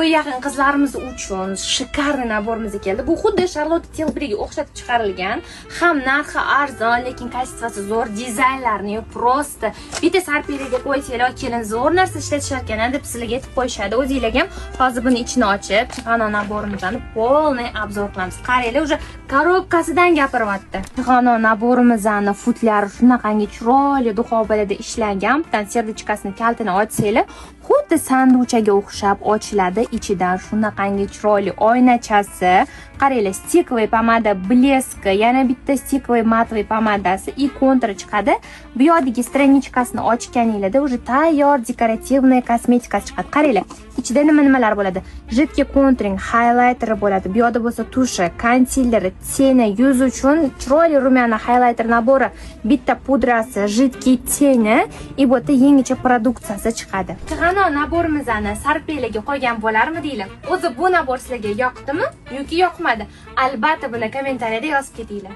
to'y yaqin qizlarimiz uchun shikarli naborimiz keldi. Bu xuddi Charlotte Tilbury'ga o'xshatib chiqarilgan, ham narxi arzon, lekin kачествоsi zo'r, dizaynlarini prosta bitta sarpeliga qo'ysanglar, kelin zo'r narsa ishlatishar ekan deb sizlarga aytib qo'yishadi. O'zingizlar ham hozir buni ichini ochib, chig'anoq naborimizni полный obzor qilamiz. Qaranglar, уже korobkasidan gapiryapti. Chig'anoq naborimizni futlari shunaqangi chiroyli duxobalarda ishlangan. Bitta serdichkasini kaltini ochsanglar, xuddi sanduchaga o'xshab ochiladi. Ichidan shunaqangi chiroyli oynachasi, qaranglar, stikovый pomada blesk, yana bitta stikovый matoviy pomadasi и kontri chiqadi. Bu yerdagi stranichkasini ochganingizda уже tayyor dekorativniy kosmetika chiqadi. Qaranglar, ichida nimalar bo'ladi? Jiddiy kontring, highlighter bo'ladi. Bu yerda bo'lsa tushi, konsileri, teni, yuz uchun chiroyli rumyana highlighter nabori, bitta pudrasi, jiddiy teni и bu yerda yangicha produksiyasi chiqadi. Chig'anoq naborimizni sarpelaga qo'ygan bo'larmi deylar. O'zi bu nabor sizlarga yoqdimi yoki yoqmadi? Albatta buni kommentariyada yozib ketinglar.